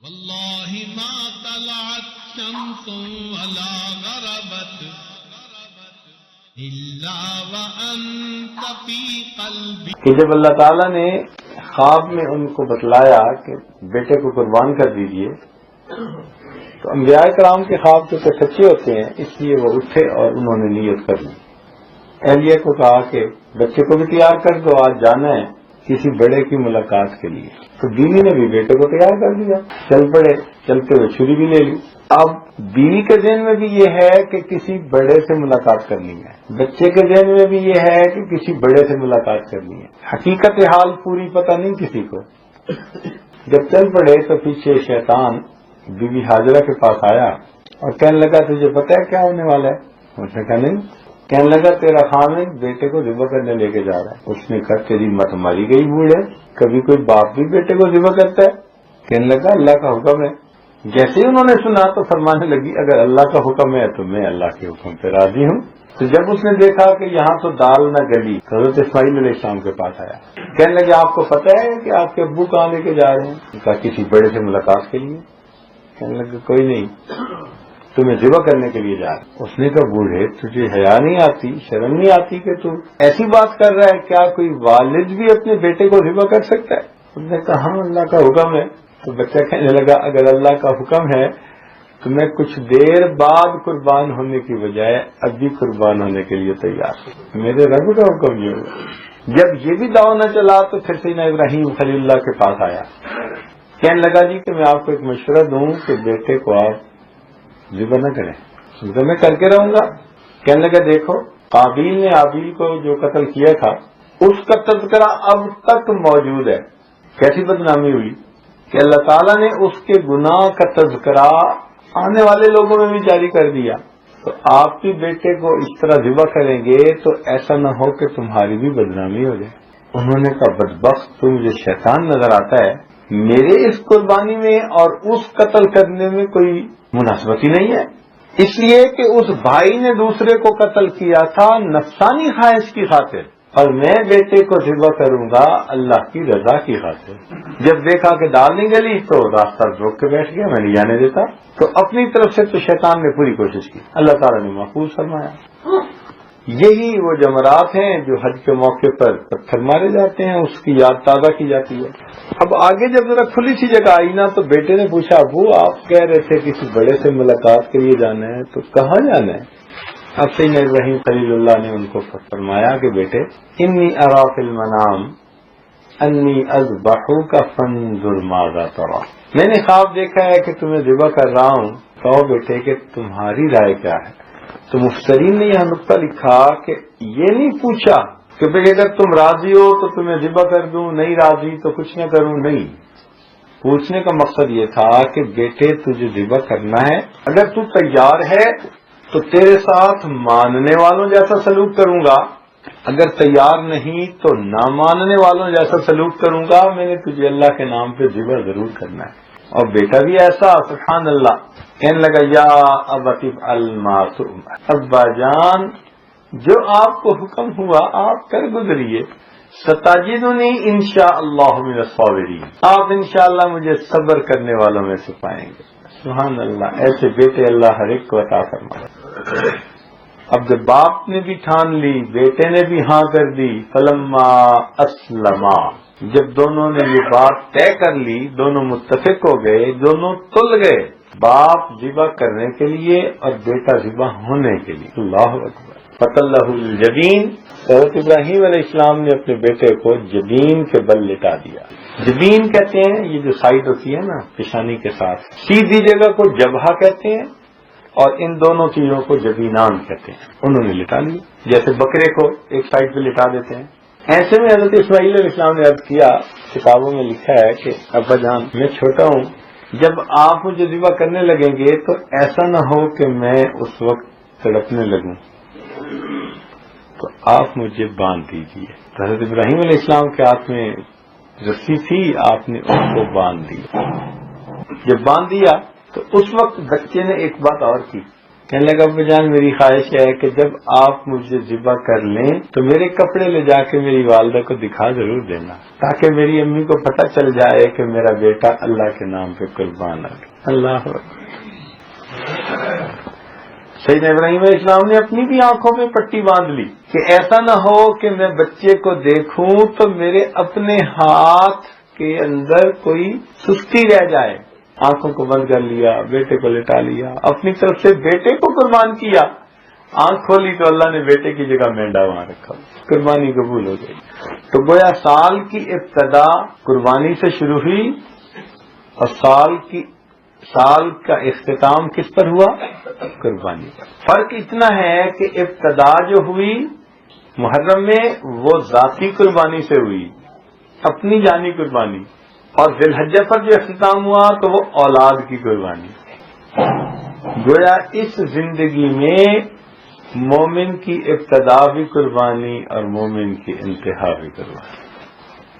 واللہ ما طلعت شمس ولا غربت الا وانت فی قلبی. کہ جب اللہ تعالیٰ نے خواب میں ان کو بتلایا کہ بیٹے کو قربان کر دیجئے، تو انبیاء کرام کے خواب تو سچے ہوتے ہیں، اس لیے وہ اٹھے اور انہوں نے نیت کر لی. اہلیہ کو کہا کہ بچے کو بھی تیار کر دو، آج جانا ہے کسی بڑے کی ملاقات کے لیے. تو بیوی نے بھی بیٹے کو تیار کر دیا، چل پڑے. چلتے ہوئے چھری بھی لے لی. اب بیوی کے ذہن میں بھی یہ ہے کہ کسی بڑے سے ملاقات کرنی ہے، بچے کے ذہن میں بھی یہ ہے کہ کسی بڑے سے ملاقات کرنی ہے. حقیقت حال پوری پتہ نہیں کسی کو. جب چل پڑے تو پیچھے شیطان بیوی حاجرہ کے پاس آیا اور کہنے لگا تجھے پتہ ہے کیا ہونے والا ہے؟ اس نے کہا نہیں. کہنے لگا تیرا خامد بیٹے کو ذبح کرنے لے کے جا رہا ہے. اس نے کہا تیری مت ماری گئی بوڑھے، کبھی کوئی باپ بھی بیٹے کو ذبح کرتا ہے؟ کہنے لگا اللہ کا حکم ہے. جیسے ہی انہوں نے سنا تو فرمانے لگی اگر اللہ کا حکم ہے تو میں اللہ کے حکم پہ راضی ہوں. تو جب اس نے دیکھا کہ یہاں تو دال نہ گلی، حضرت اسماعیل علیہ السلام کے پاس آیا. کہنے لگے آپ کو پتہ ہے کہ آپ کے ابو کہاں لے کے جا رہے ہیں؟ کہا کسی بڑے سے ملاقات کے لیے. کہنے لگے کوئی نہیں، تمہیں ذبح کرنے کے لیے جا رہا. اس نے کہا بوڑھے تجھے حیا نہیں آتی، شرم نہیں آتی کہ تو ایسی بات کر رہا ہے؟ کیا کوئی والد بھی اپنے بیٹے کو ذبح کر سکتا ہے؟ اس نے کہا ہاں اللہ کا حکم ہے. تو بچہ کہنے لگا اگر اللہ کا حکم ہے تو میں کچھ دیر بعد قربان ہونے کی بجائے ابھی قربان ہونے کے لیے تیار ہوں، میرے رب کا حکم یہ ہوا. جب یہ بھی داؤ نہ چلا تو پھر سیدنا ابراہیم خلیل اللہ کے پاس آیا. کہنے لگا جی کہ میں آپ کو ایک مشورہ دوں کہ بیٹے کو آپ ذبح نہ کریں، ذبح میں کر کے رہوں گا. کہنے لگا دیکھو قابیل نے حابیل کو جو قتل کیا تھا اس کا تذکرہ اب تک موجود ہے. کیسی بدنامی ہوئی کہ اللہ تعالیٰ نے اس کے گناہ کا تذکرہ آنے والے لوگوں میں بھی جاری کر دیا. تو آپ بھی بیٹے کو اس طرح ذبح کریں گے تو ایسا نہ ہو کہ تمہاری بھی بدنامی ہو جائے. انہوں نے کہا بدبخت تو مجھے شیطان نظر آتا ہے، میرے اس قربانی میں اور اس قتل کرنے میں کوئی مناسبت ہی نہیں ہے. اس لیے کہ اس بھائی نے دوسرے کو قتل کیا تھا نفسانی خواہش کی خاطر، اور میں بیٹے کو ذبح کروں گا اللہ کی رضا کی خاطر. جب دیکھا کہ دال نہیں گلی تو راستہ روک کے بیٹھ گیا، میں نہیں جانے دیتا. تو اپنی طرف سے تو شیطان نے پوری کوشش کی، اللہ تعالیٰ نے محفوظ فرمایا. یہی وہ جمرات ہیں جو حج کے موقع پر پتھر مارے جاتے ہیں، اس کی یاد تازہ کی جاتی ہے. اب آگے جب ذرا کھلی سی جگہ آئی نا تو بیٹے نے پوچھا ابو آپ کہہ رہے تھے کسی بڑے سے ملاقات کے لیے جانا ہے، تو کہاں جانا ہے؟ اب سیدنا ابراہیم خلیل اللہ نے ان کو فرمایا کہ بیٹے انی ارا فی المنام انی اذبحک فانظر ماذا تری، میں نے خواب دیکھا ہے کہ تمہیں ذبح کر رہا ہوں، کہو بیٹے کہ تمہاری رائے کیا ہے. تو مفسرین نے یہاں نقطہ لکھا کہ یہ نہیں پوچھا کہ بیٹے اگر تم راضی ہو تو تمہیں ذبح کر دوں، نہیں راضی تو کچھ نہ کروں. نہیں، پوچھنے کا مقصد یہ تھا کہ بیٹے تجھے ذبح کرنا ہے، اگر تو تیار ہے تو تیرے ساتھ ماننے والوں جیسا سلوک کروں گا، اگر تیار نہیں تو نہ ماننے والوں جیسا سلوک کروں گا. میں نے تجھے اللہ کے نام پہ ذبح ضرور کرنا ہے. اور بیٹا بھی ایسا سبحان اللہ کہنے لگا یا ابت افعل ما تؤمر، ابا جان جو آپ کو حکم ہوا آپ کر گزریے. ستجدنی انشاءاللہ من الصابرین، آپ انشاءاللہ مجھے صبر کرنے والوں میں سے پائیں گے. سبحان اللہ، ایسے بیٹے اللہ ہر ایک کو عطا فرمائے. اب جب باپ نے بھی ٹھان لی، بیٹے نے بھی ہاں کر دی، فلما اسلما، جب دونوں نے یہ بات طے کر لی، دونوں متفق ہو گئے، دونوں تل گئے، باپ ذبح کرنے کے لیے اور بیٹا ذبح ہونے کے لیے. اللہ اکبر. فَتَلَّهُ الْجَبِينَ، حضرت ابراہیم علیہ السلام نے اپنے بیٹے کو جبین کے بل لٹا دیا. جبین کہتے ہیں یہ جو سائڈ ہوتی ہے نا پیشانی کے ساتھ، سیدھی جگہ کو جبہہ کہتے ہیں اور ان دونوں چیزوں کو جبینان کہتے ہیں. انہوں نے لٹا لیا جیسے بکرے کو ایک سائڈ پہ لٹا دیتے ہیں. ایسے میں حضرت اسماعیل علیہ السلام نے عرض کیا، کتابوں میں لکھا ہے کہ ابا جان میں چھوٹا ہوں، جب آپ مجھے ذبح کرنے لگیں گے تو ایسا نہ ہو کہ میں اس وقت تڑپنے لگوں، تو آپ مجھے باندھ دیجیے. حضرت ابراہیم علیہ السلام کے ہاتھ میں رسی تھی، آپ نے اس کو باندھ دیا. جب باندھ دیا تو اس وقت بچے نے ایک بات اور کی، کہنے لگا ابا جان میری خواہش ہے کہ جب آپ مجھے ذبح کر لیں تو میرے کپڑے لے جا کے میری والدہ کو دکھا ضرور دینا تاکہ میری امی کو پتہ چل جائے کہ میرا بیٹا اللہ کے نام پہ قربان آ گیا. اللہ سیدنا ابراہیم علیہ السلام نے اپنی بھی آنکھوں میں پٹی باندھ لی کہ ایسا نہ ہو کہ میں بچے کو دیکھوں تو میرے اپنے ہاتھ کے اندر کوئی سستی رہ جائے. آنکھوں کو بند کر لیا, بیٹے کو لٹا لیا, اپنی طرف سے بیٹے کو قربان کیا. آنکھ کھولی تو اللہ نے بیٹے کی جگہ مینڈا وہاں رکھا, قربانی قبول ہو گئی. تو گویا سال کی ابتدا قربانی سے شروع ہوئی اور سال کا اختتام کس پر ہوا؟ قربانی پر. فرق اتنا ہے کہ ابتدا جو ہوئی محرم میں وہ ذاتی قربانی سے ہوئی, اپنی جانی قربانی, اور ذی الحجہ پر جو اختتام ہوا تو وہ اولاد کی قربانی. گویا اس زندگی میں مومن کی ابتدا بھی قربانی اور مومن کی انتہا بھی قربانی.